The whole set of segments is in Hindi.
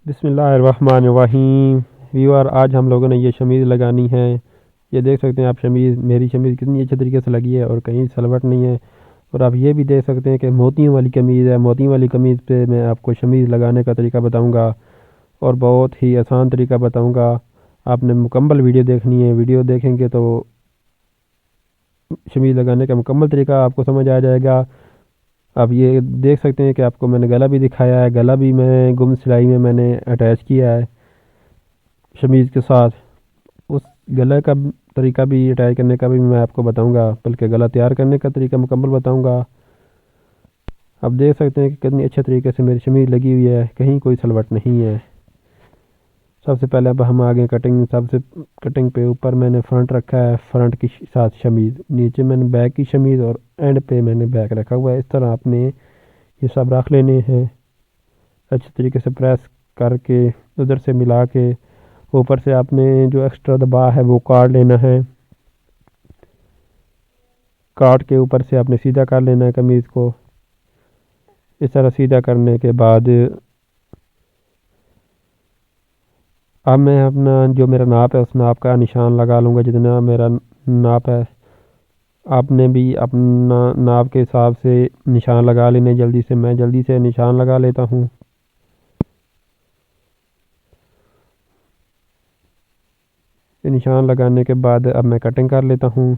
बिस्मिल्लाहिर्रहमानिर्रहीम। व्यूअर, आज हम लोगों ने ये शमीज़ लगानी है। ये देख सकते हैं आप शमीज़, मेरी शमीज़ कितनी अच्छे तरीके से लगी है और कहीं सलवट नहीं है। और आप ये भी देख सकते हैं कि मोतियों वाली कमीज़ है। मोतियों वाली कमीज़ पे मैं आपको शमीज़ लगाने का तरीका बताऊंगा और बहुत ही आसान तरीका बताऊंगा। आपने मुकम्मल वीडियो देखनी है। वीडियो देखेंगे तो शमीज़ लगाने का मुकम्मल तरीका आपको समझ आ जाएगा। आप ये देख सकते हैं कि आपको मैंने गला भी दिखाया है। गला भी मैं गुम सिलाई में मैंने अटैच किया है शमीज़ के साथ। उस गले का तरीका भी अटैच करने का भी मैं आपको बताऊंगा, बल्कि गला तैयार करने का तरीका मुकम्मल बताऊंगा। आप देख सकते हैं कि कितनी अच्छे तरीके से मेरी शमीज़ लगी हुई है, कहीं कोई सलवट नहीं है। सबसे पहले अब हम आगे कटिंग, सबसे कटिंग पे ऊपर मैंने फ्रंट रखा है, फ्रंट की साथ शमीज़, नीचे मैंने बैक की शमीज़ और एंड पे मैंने बैक रखा हुआ है। इस तरह आपने ये सब रख लेने हैं। अच्छे तरीके से प्रेस करके उधर से मिला के ऊपर से आपने जो एक्स्ट्रा दबा है वो काट लेना है। काट के ऊपर से आपने सीधा कर लेना है कमीज़ को। इस तरह सीधा करने के बाद अब मैं अपना जो मेरा नाप है उस नाप का निशान लगा लूँगा, जितना मेरा नाप है। आपने भी अपना नाप के हिसाब से निशान लगा लेने जल्दी से। मैं जल्दी से निशान लगा लेता हूँ। निशान लगाने के बाद अब मैं कटिंग कर लेता हूँ।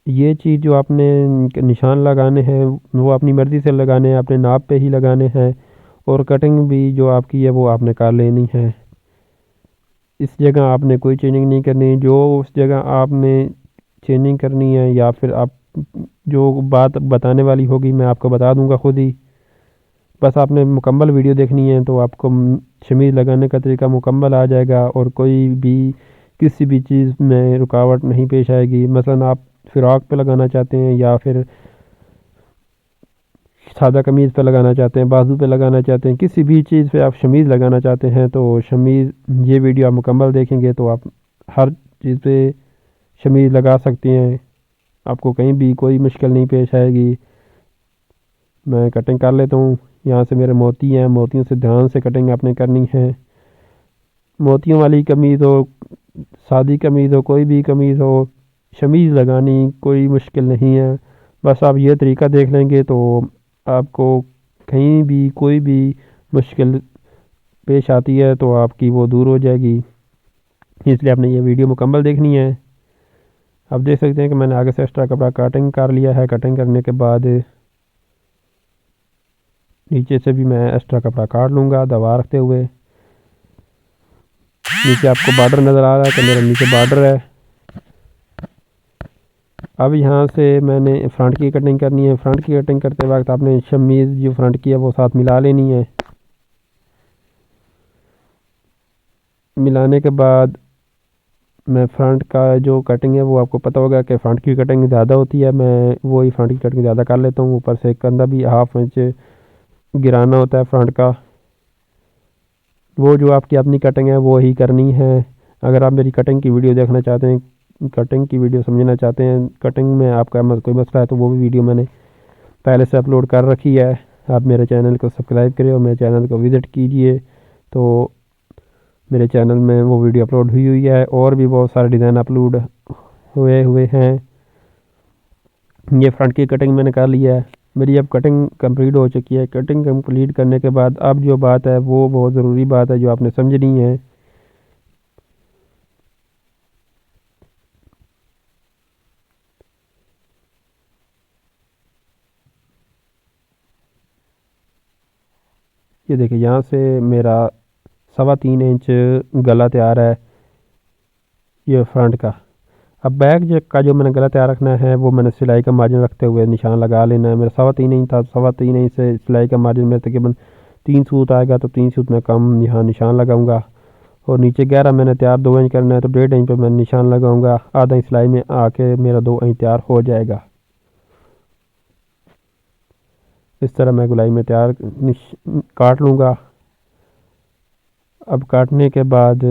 ये चीज़ जो आपने निशान लगाने हैं वो अपनी मर्ज़ी से लगाने हैं, अपने नाप पे ही लगाने हैं। और कटिंग भी जो आपकी है वो आपने कर लेनी है। इस जगह आपने कोई चेंजिंग नहीं करनी। जो उस जगह आपने चेंजिंग करनी है या फिर आप जो बात बताने वाली होगी मैं आपको बता दूंगा खुद ही। बस आपने मुकम्मल वीडियो देखनी है तो आपको शमीज़ लगाने का तरीका मुकम्मल आ जाएगा और कोई भी किसी भी चीज़ में रुकावट नहीं पेश आएगी। मसलन आप फ़िराक पे लगाना चाहते हैं या फिर सादा कमीज़ पे लगाना चाहते हैं, बाजू पे लगाना चाहते हैं, किसी भी चीज़ पे आप शमीज़ लगाना चाहते हैं तो शमीज़, ये वीडियो आप मुकम्मल देखेंगे तो आप हर चीज़ पे शमीज़ लगा सकते हैं। आपको कहीं भी कोई मुश्किल नहीं पेश आएगी। मैं कटिंग कर लेता हूँ। यहाँ से मेरे मोती हैं, मोतियों से ध्यान से कटिंग आपने करनी है। मोतियों वाली कमीज़ हो, सादी कमीज़ हो, कोई भी कमीज़ हो, शमीज़ लगानी कोई मुश्किल नहीं है। बस आप ये तरीका देख लेंगे तो आपको कहीं भी कोई भी मुश्किल पेश आती है तो आपकी वो दूर हो जाएगी। इसलिए आपने ये वीडियो मुकम्मल देखनी है। आप देख सकते हैं कि मैंने आगे से एक्स्ट्रा कपड़ा कटिंग कर लिया है। कटिंग करने के बाद नीचे से भी मैं एक्स्ट्रा कपड़ा काट लूँगा दबा रखते हुए। नीचे आपको बॉर्डर नज़र आ रहा है कि मेरा नीचे बॉर्डर है। अब यहाँ से मैंने फ्रंट की कटिंग करनी है। फ्रंट की कटिंग करते वक्त आपने शमीज़ जो फ्रंट की है वो साथ मिला लेनी है। मिलाने के बाद मैं फ्रंट का जो कटिंग है वो आपको पता होगा कि फ्रंट की कटिंग ज़्यादा होती है। मैं वही फ्रंट की कटिंग ज़्यादा कर लेता हूँ। ऊपर से कंधा भी हाफ इंच गिराना होता है फ्रंट का। वो जो आपकी अपनी कटिंग है वो ही करनी है। अगर आप मेरी कटिंग की वीडियो देखना चाहते हैं, कटिंग की वीडियो समझना चाहते हैं, कटिंग में आपका कोई मसला है तो वो भी वीडियो मैंने पहले से अपलोड कर रखी है। आप मेरे चैनल को सब्सक्राइब करें और मेरे चैनल को विज़िट कीजिए तो मेरे चैनल में वो वीडियो अपलोड हुई है और भी बहुत सारे डिज़ाइन अपलोड हुए हुए हैं। ये फ्रंट की कटिंग मैंने कर लिया है। मेरी अब कटिंग कंप्लीट हो चुकी है। कटिंग कंप्लीट करने के बाद अब जो बात है वो बहुत ज़रूरी बात है जो आपने समझनी है। ये देखिए, यहाँ से मेरा 3.25 इंच गला तैयार है ये फ्रंट का। अब बैक का जो मैंने गला तैयार रखना है वो मैंने सिलाई का मार्जिन रखते हुए निशान लगा लेना है। मेरा 3.25 इंच था, 3.25 इंच से सिलाई का मार्जिन मेरे तकरीबन 3 सूत आएगा तो 3 सूत में कम यहाँ निशान लगाऊंगा। और नीचे 11 मैंने तैयार 2 इंच करना है तो 1.5 इंच पे मैं निशान लगाऊंगा। आधा इंच सिलाई में आके मेरा 2 इंच तैयार हो जाएगा। इस तरह मैं गुलाई में तैयार काट लूँगा। अब काटने के बाद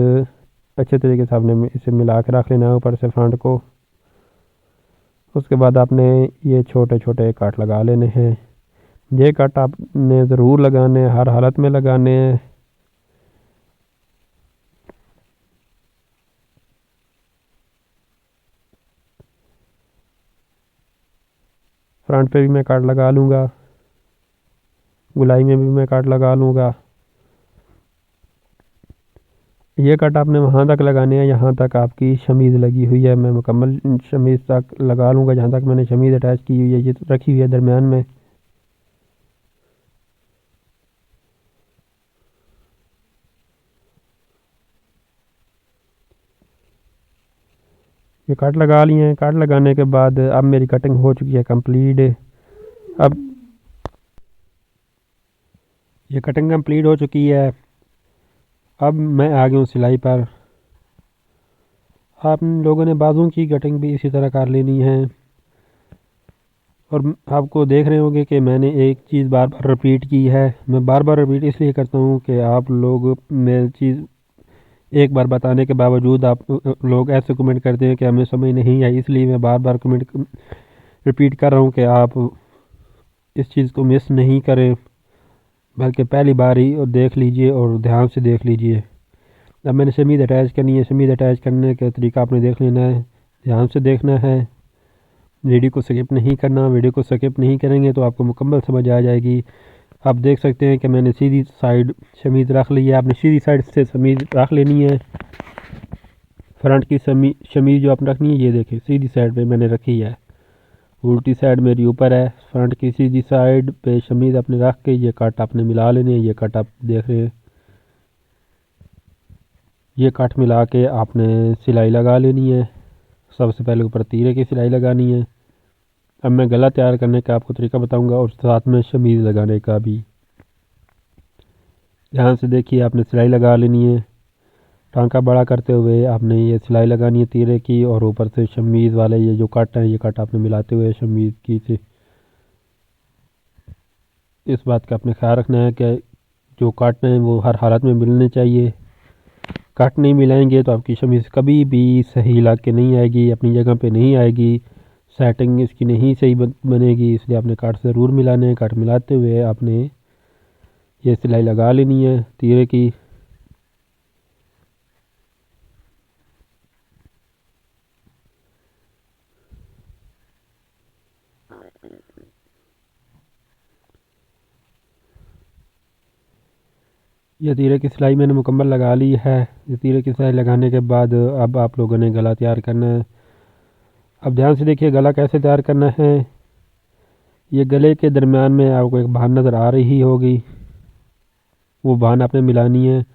अच्छे तरीके से आपने इसे मिला के रख लेना है ऊपर से फ्रंट को। उसके बाद आपने ये छोटे छोटे काट लगा लेने हैं। ये कट आपने ज़रूर लगाने हैं, हर हालत में लगाने हैं। फ्रंट पे भी मैं कट लगा लूँगा, गुलाई में भी मैं कट लगा लूँगा। ये कट आपने वहाँ तक लगाने हैं जहाँ तक आपकी शमीज़ लगी हुई है। मैं मुकम्मल शमीज़ तक लगा लूँगा जहाँ तक मैंने शमीज़ अटैच की हुई है, ये रखी हुई है दरमियान में। ये कट लगा लिए हैं। कट लगाने के बाद अब मेरी कटिंग हो चुकी है कंप्लीट। अब ये कटिंग कंप्लीट हो चुकी है। अब मैं आ गया हूँ सिलाई पर। आप लोगों ने बाजू की कटिंग भी इसी तरह कर लेनी है। और आपको देख रहे होंगे कि मैंने एक चीज़ बार बार रिपीट की है। मैं बार बार रिपीट इसलिए करता हूँ कि आप लोग मैं चीज़ एक बार बताने के बावजूद आप लोग ऐसे कमेंट करते हैं कि हमें समझ नहीं आई, इसलिए मैं बार बार कमेंट रिपीट कर रहा हूँ कि आप इस चीज़ को मिस नहीं करें, बल्कि पहली बार ही और देख लीजिए और ध्यान से देख लीजिए। अब मैंने शमीज़ अटैच करनी है। शमीज़ अटैच करने का तरीका आपने देख लेना है, ध्यान से देखना है, वीडियो को स्किप नहीं करना। वीडियो को स्किप नहीं करेंगे तो आपको मुकम्मल समझ आ जाएगी। आप देख सकते हैं कि मैंने सीधी साइड शमीज़ रख ली है। आपने सीधी साइड से शमीज़ रख लेनी है। फ्रंट की शमीज़ जो आपने रखनी है, ये देखिए सीधी साइड पे मैंने रखी है, उल्टी साइड मेरी ऊपर है। फ्रंट की सीधी साइड पे शमीज़ आपने रख के ये कट आपने मिला लेने हैं। ये कट आप देख रहे हैं, ये कट मिला के आपने सिलाई लगा लेनी है। सबसे पहले ऊपर तीरे की सिलाई लगानी है। अब मैं गला तैयार करने का आपको तरीका बताऊंगा और साथ में शमीज़ लगाने का भी। ध्यान से देखिए, आपने सिलाई लगा लेनी है। टांका बड़ा करते हुए आपने ये सिलाई लगानी है तीरे की, और ऊपर से शमीज़ वाले ये जो कट हैं, ये कट आपने मिलाते हुए शमीज़ की से। इस बात का आपने ख्याल रखना है कि जो कट हैं वो हर हालत में मिलने चाहिए। कट नहीं मिलाएंगे तो आपकी शमीज़ कभी भी सही लग के नहीं आएगी, अपनी जगह पे नहीं आएगी, सेटिंग इसकी नहीं सही बनेगी। इसलिए आपने कट ज़रूर मिलाने हैं। कट मिलाते हुए आपने ये सिलाई लगा लेनी है तीरे की। ये तीरे की सिलाई मैंने मुकम्मल लगा ली है। ये तीरे की सिलाई लगाने के बाद अब आप लोगों ने गला तैयार करना है। अब ध्यान से देखिए गला कैसे तैयार करना है। ये गले के दरमियान में आपको एक बान नज़र आ रही होगी, वो बान आपने मिलानी है।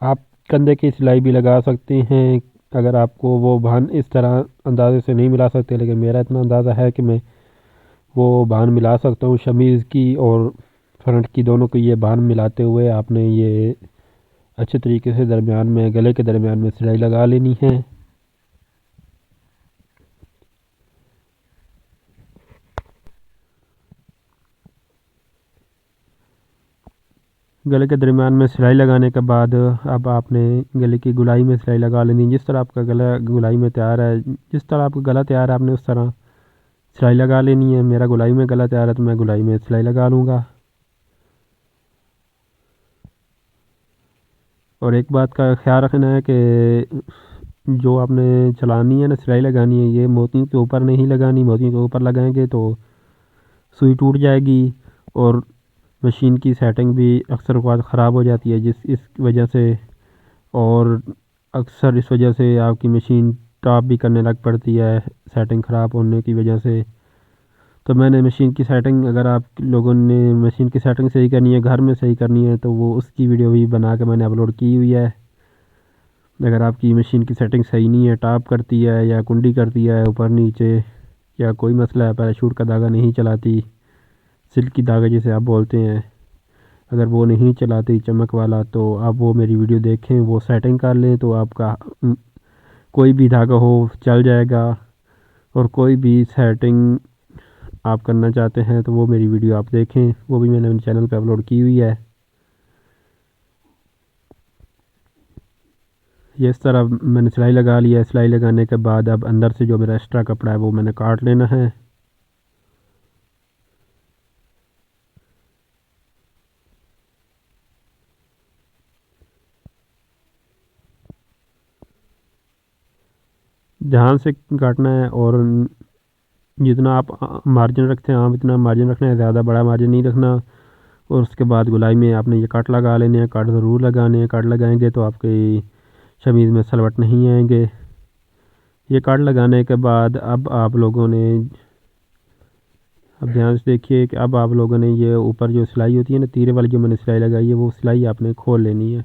आप कंधे की सिलाई भी लगा सकते हैं अगर आपको वो बान इस तरह अंदाजे से नहीं मिला सकते, लेकिन मेरा इतना अंदाज़ा है कि मैं वो बान मिला सकता हूँ। शमीज़ की और फ्रंट की दोनों को ये बान मिलाते हुए आपने ये अच्छे तरीके से दरमियान में गले के दरमियान में सिलाई लगा लेनी है। गले के दरमियान में सिलाई लगाने के बाद अब आपने गले की गुलाई में सिलाई लगा लेनी। जिस तरह आपका गला गुलाई में तैयार है, जिस तरह आपका गला तैयार है, आपने उस तरह सिलाई लगा लेनी है। मेरा गुलाई में गला तैयार है तो मैं गुलाई में सिलाई लगा लूँगा। और एक बात का ख्याल रखना है कि जो आपने चलानी है ना, सिलाई लगानी है, ये मोतियों के ऊपर नहीं लगानी। मोतियों के ऊपर लगाएंगे तो सुई टूट जाएगी और मशीन की सेटिंग भी अक्सर वक़्त ख़राब हो जाती है इस वजह से। और अक्सर इस वजह से आपकी मशीन टॉप भी करने लग पड़ती है सेटिंग ख़राब होने की वजह से। तो मैंने मशीन की सेटिंग, अगर आप लोगों ने मशीन की सेटिंग सही करनी है, घर में सही करनी है, तो वो उसकी वीडियो भी बना के मैंने अपलोड की हुई है। अगर आपकी मशीन की सेटिंग सही नहीं है, टॉप करती है या कुंडी करती है ऊपर नीचे, या कोई मसला है, पैराशूट का धागा नहीं चलाती, सिल्क की धागा जिसे आप बोलते हैं, अगर वो नहीं चलाती चमक वाला, तो आप वो मेरी वीडियो देखें, वो सेटिंग कर लें तो आपका कोई भी धागा हो चल जाएगा। और कोई भी सेटिंग आप करना चाहते हैं तो वो मेरी वीडियो आप देखें, वो भी मैंने अपने चैनल पे अपलोड की हुई है। ये इस तरह मैंने सिलाई लगा लिया है। सिलाई लगाने के बाद अब अंदर से जो मेरा एक्स्ट्रा कपड़ा है वो मैंने काट लेना है। ध्यान से काटना है और जितना आप मार्जिन रखते हैं आप इतना मार्जिन रखना है, ज़्यादा बड़ा मार्जिन नहीं रखना। और उसके बाद गुलाई में आपने ये कट लगा लेने हैं, कट ज़रूर लगाने हैं। कट लगाएंगे तो आपकी शमीज़ में सलवट नहीं आएंगे। ये कट लगाने के बाद अब आप लोगों ने, अब ध्यान से देखिए कि अब आप लोगों ने ये ऊपर जो सिलाई होती है ना, तीरे वाली जो मैंने सिलाई लगाई है, वो सिलाई आपने खोल लेनी है।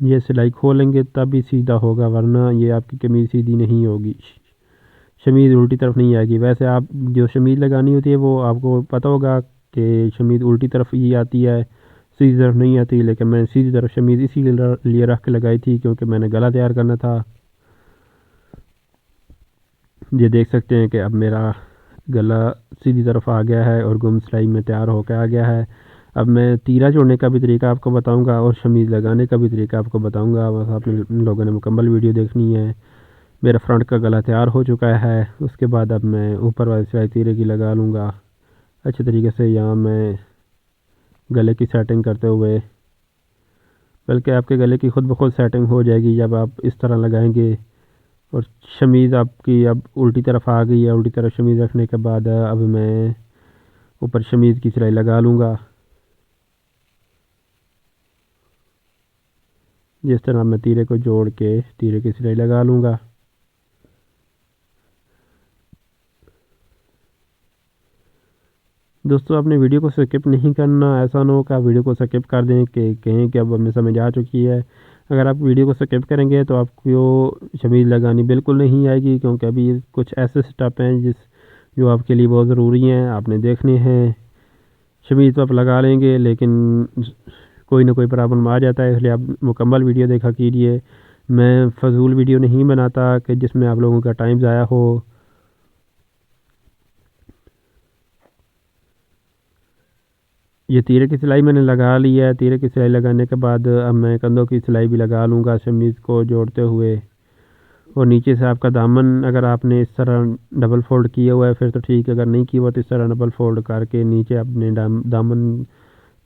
ये सिलाई खोलेंगे तभी सीधा होगा, वरना ये आपकी कमीज़ सीधी नहीं होगी, शमीज़ उल्टी तरफ नहीं आएगी। वैसे आप जो शमीज़ लगानी होती है वो आपको पता होगा कि शमीज़ उल्टी तरफ ही आती है, सीधी तरफ नहीं आती। लेकिन मैंने सीधी तरफ शमीज़ इसीलिए रख के लगाई थी क्योंकि मैंने गला तैयार करना था। ये देख सकते हैं कि अब मेरा गला सीधी तरफ आ गया है और गुम सिलाई में तैयार होकर आ गया है। अब मैं तीरा जोड़ने का भी तरीका आपको बताऊंगा और शमीज़ लगाने का भी तरीका आपको बताऊंगा। बस आप लोगों ने मुकम्मल वीडियो देखनी है। मेरा फ्रंट का गला तैयार हो चुका है। उसके बाद अब मैं ऊपर वाली सिलाई तीरे की लगा लूँगा अच्छे तरीके से। यहाँ मैं गले की सेटिंग करते हुए, बल्कि आपके गले की ख़ुद ब खुद सेटिंग हो जाएगी जब आप इस तरह लगाएंगे। और शमीज़ आपकी अब उल्टी तरफ आ गई है। उल्टी तरफ शमीज़ रखने के बाद अब मैं ऊपर शमीज़ की सिलाई लगा लूँगा। जिस तरह मैं तीरे को जोड़ के तीरे की सिलाई लगा लूँगा। दोस्तों आपने वीडियो को स्किप नहीं करना, ऐसा ना हो कि आप वीडियो को स्किप कर दें कि कहें कि अब हमें समझ आ चुकी है। अगर आप वीडियो को स्किप करेंगे तो आपको शमीज़ लगानी बिल्कुल नहीं आएगी, क्योंकि अभी कुछ ऐसे स्टेप हैं जो आपके लिए बहुत ज़रूरी हैं, आपने देखने हैं। शमीज़ तो आप लगा लेंगे लेकिन कोई ना कोई प्रॉब्लम आ जाता है, इसलिए आप मुकम्मल वीडियो देखा कीजिए। मैं फ़जूल वीडियो नहीं बनाता कि जिसमें आप लोगों का टाइम ज़ाया हो। ये तीरे की सिलाई मैंने लगा ली है। तीरे की सिलाई लगाने के बाद अब मैं कंधों की सिलाई भी लगा लूँगा शमीज़ को जोड़ते हुए। और नीचे से आपका दामन अगर आपने इस तरह डबल फोल्ड किया हुआ है फिर तो ठीक है, अगर नहीं किया हुआ तो इस तरह डबल फोल्ड करके नीचे अपने दामन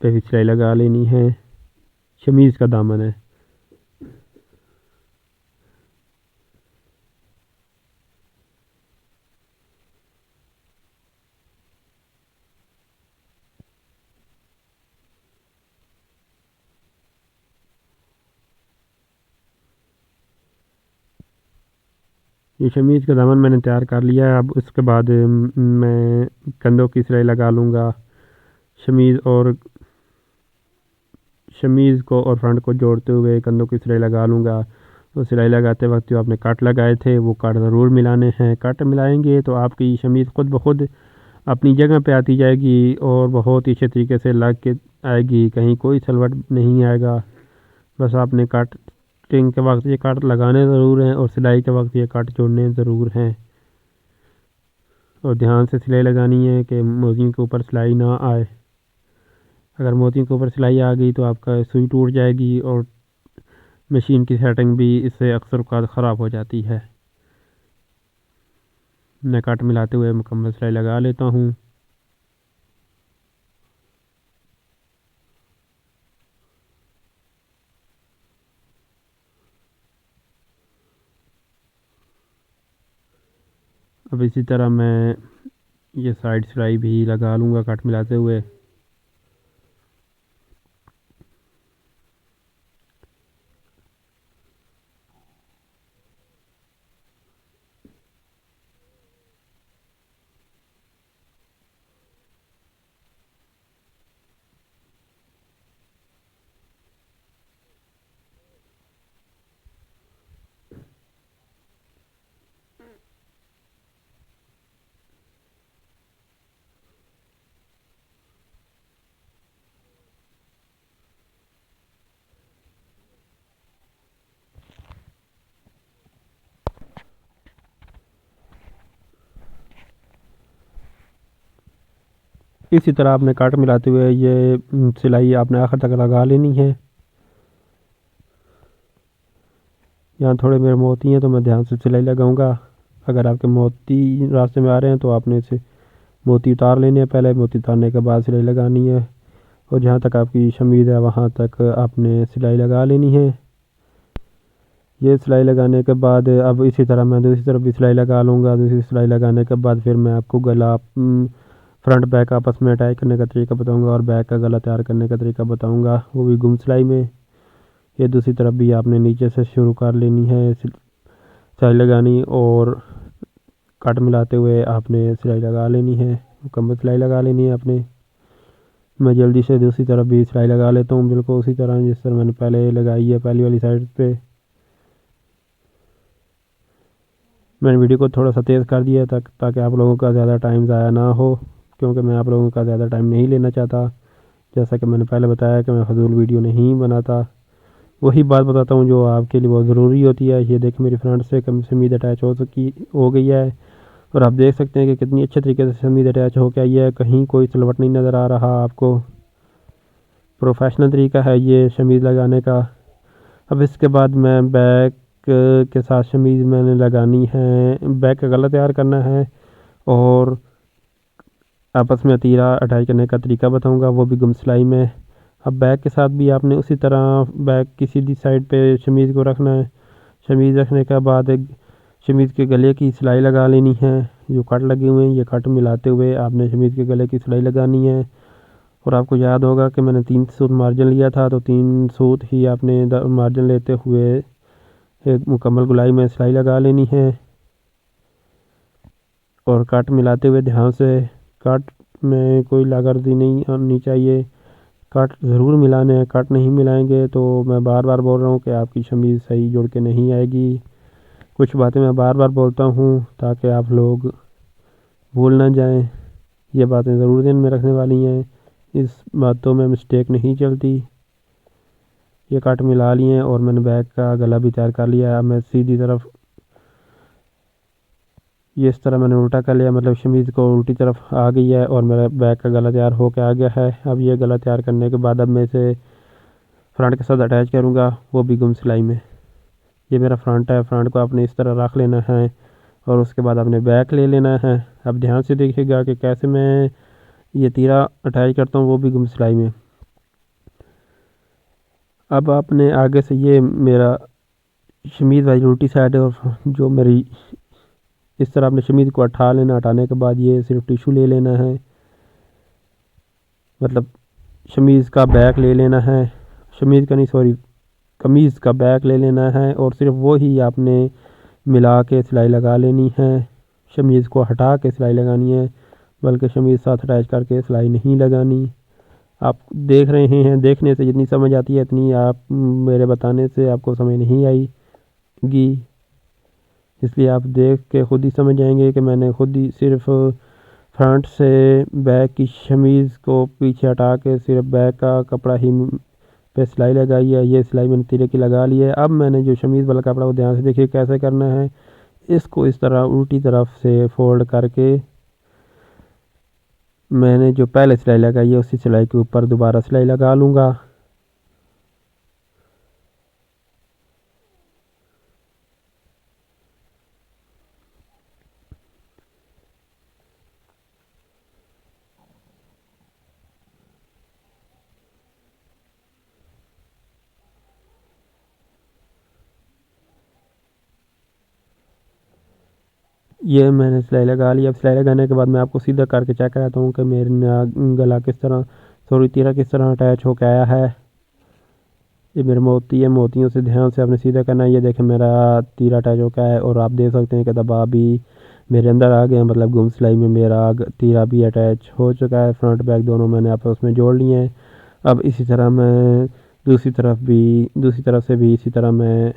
पे भी सिलाई लगा लेनी है। शमीज़ का दामन है। ये शमीज़ का दामन मैंने तैयार कर लिया है। अब उसके बाद मैं कंधों की सिलाई लगा लूँगा। शमीज़ को और फ्रंट को जोड़ते हुए कंधों की सिलाई लगा लूँगा। तो सिलाई लगाते वक्त जो आपने कट लगाए थे वो कट ज़रूर मिलाने हैं। कट मिलाएंगे तो आपकी शमीज़ खुद ब खुद अपनी जगह पे आती जाएगी और बहुत ही अच्छे तरीके से लग के आएगी, कहीं कोई सलवट नहीं आएगा। बस आपने कटिंग के वक्त ये कट लगाने ज़रूर हैं और सिलाई के वक्त ये कट जोड़ने ज़रूर हैं। और ध्यान से सिलाई लगानी है कि मोतियों के ऊपर सिलाई ना आए। अगर मोतियों के ऊपर सिलाई आ गई तो आपका सुई टूट जाएगी और मशीन की सेटिंग भी इससे अक्सर औक़ात ख़राब हो जाती है। मैं कट मिलाते हुए मुकम्मल सिलाई लगा लेता हूँ। अब इसी तरह मैं ये साइड सिलाई भी लगा लूँगा कट मिलाते हुए। इसी तरह आपने कट मिलाते हुए ये सिलाई आपने आखिर तक लगा लेनी है। यहाँ थोड़े मेरे मोती हैं तो मैं ध्यान से सिलाई लगाऊंगा। अगर आपके मोती रास्ते में आ रहे हैं तो आपने इसे मोती उतार लेने हैं। पहले मोती उतारने के बाद सिलाई लगानी है। और जहाँ तक आपकी शमीज़ है वहाँ तक आपने सिलाई लगा लेनी है। ये सिलाई लगाने के बाद अब इसी तरह मैं दूसरी तरफ भी सिलाई लगा लूँगा। दूसरी सिलाई लगाने के बाद फिर मैं आपको गला फ्रंट बैक आपस में अटैच करने का तरीका बताऊंगा और बैक का गला तैयार करने का तरीका बताऊंगा, वो भी गुम सिलाई में। ये दूसरी तरफ भी आपने नीचे से शुरू कर लेनी है सिलाई लगानी और कट मिलाते हुए आपने सिलाई लगा लेनी है, मुकम्मल सिलाई लगा लेनी है आपने। मैं जल्दी से दूसरी तरफ भी सिलाई लगा लेता हूँ, बिल्कुल उसी तरह जिस तरह मैंने पहले लगाई है पहली वाली साइड पे। मैंने वीडियो को थोड़ा सा तेज़ कर दिया ताकि आप लोगों का ज़्यादा टाइम ज़ाया ना हो, क्योंकि मैं आप लोगों का ज़्यादा टाइम नहीं लेना चाहता। जैसा कि मैंने पहले बताया कि मैं फजूल वीडियो नहीं बनाता, वही बात बताता हूँ जो आपके लिए बहुत ज़रूरी होती है। ये देखिए मेरी फ्रंट से शमीज़ अटैच हो गई है और आप देख सकते हैं कि कितनी अच्छे तरीके से शमीज़ अटैच हो के आई है, कहीं कोई सिलवट नहीं नज़र आ रहा आपको। प्रोफेशनल तरीका है ये शमीज़ लगाने का। अब इसके बाद मैं बैक के साथ शमीज़ मैंने लगानी है, बैक का गला तैयार करना है और आपस में तीरा अटैच करने का तरीका बताऊंगा, वो भी गुम सिलाई में। अब बैक के साथ भी आपने उसी तरह बैक की सीधी साइड पे शमीज़ को रखना है। शमीज़ रखने के बाद शमीज़ के गले की सिलाई लगा लेनी है। जो कट लगे हुए हैं ये कट मिलाते हुए आपने शमीज़ के गले की सिलाई लगानी है। और आपको याद होगा कि मैंने 3 सूत मार्जिन लिया था, तो 3 सूत ही आपने मार्जिन लेते हुए एक मुकम्मल गुलाई में सिलाई लगा लेनी है और कट मिलाते हुए ध्यान से। कट में कोई लागर्दी नहीं आनी चाहिए, कट ज़रूर मिलाने हैं। कट नहीं मिलाएंगे तो मैं बार बार बोल रहा हूँ कि आपकी शमीज़ सही जुड़ के नहीं आएगी। कुछ बातें मैं बार बार बोलता हूँ ताकि आप लोग भूल ना जाएं, ये बातें ज़रूर ध्यान में रखने वाली हैं, इस बातों में मिस्टेक नहीं चलती। ये कट मिला लिए और मैंने बैक का गला भी तैयार कर लिया है। अब मैं सीधी तरफ ये इस तरह मैंने उल्टा कर लिया, मतलब शमीज़ को उल्टी तरफ आ गई है और मेरा बैक का गला तैयार होकर आ गया है। अब ये गला तैयार करने के बाद अब मैं इसे फ्रंट के साथ अटैच करूँगा, वो भी गुम सिलाई में। ये मेरा फ्रंट है, फ्रंट को आपने इस तरह रख लेना है और उसके बाद आपने बैक ले लेना है। अब ध्यान से देखिएगा कि कैसे मैं ये तीरा अटैच करता हूँ, वो भी गुम सिलाई में। अब आपने आगे से ये मेरा शमीज़ वाली उल्टी साइड है और जो मेरी इस तरह आपने शमीज़ को हटा लेना। हटाने के बाद ये सिर्फ टिशू ले लेना है, मतलब शमीज़ का बैक ले लेना है, शमीज़ का नहीं सॉरी कमीज़ का बैक ले लेना है और सिर्फ वो ही आपने मिला के सिलाई लगा लेनी है। शमीज़ को हटा के सिलाई लगानी है, बल्कि शमीज़ साथ अटैच करके सिलाई नहीं लगानी। आप देख रहे हैं, देखने से जितनी समझ आती है इतनी आप मेरे बताने से आपको समझ नहीं आएगी, इसलिए आप देख के ख़ुद ही समझ जाएंगे कि मैंने ख़ुद ही सिर्फ फ्रंट से बैक की शमीज़ को पीछे हटा के सिर्फ बैक का कपड़ा ही पे सिलाई लगाई है। ये सिलाई मैंने तीरे की लगा ली है। अब मैंने जो शमीज़ वाला कपड़ा वो ध्यान से देखिए कैसे करना है। इसको इस तरह उल्टी तरफ से फोल्ड करके मैंने जो पहले सिलाई लगाई है उसी सिलाई के ऊपर दोबारा सिलाई लगा लूँगा। ये मैंने सिलाई लगा ली। अब सिलाई लगाने के बाद मैं आपको सीधा करके चेक कराता हूँ कि मेरा गला किस तरह सॉरी तीरा किस तरह अटैच होकर आया है। ये मेरे मोती है, मोतियों से ध्यान से आपने सीधा करना है। ये देखें मेरा तीरा अटैच होकर है और आप देख सकते हैं कि दबा भी मेरे अंदर आ गया, मतलब गुम सिलाई में मेरा तीरा भी अटैच हो चुका है। फ्रंट बैक दोनों मैंने आपस में जोड़ लिए हैं। अब इसी तरह मैं दूसरी तरफ से भी इसी तरह मैं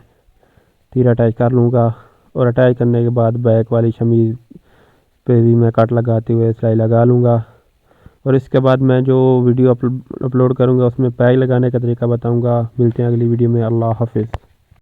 तीरा अटैच कर लूँगा और अटैच करने के बाद बैक वाली शमीज़ पे भी मैं कट लगाते हुए सिलाई लगा लूँगा। और इसके बाद मैं जो वीडियो अपलोड करूँगा उसमें पैच लगाने का तरीका बताऊँगा। मिलते हैं अगली वीडियो में। अल्लाह हाफिज़।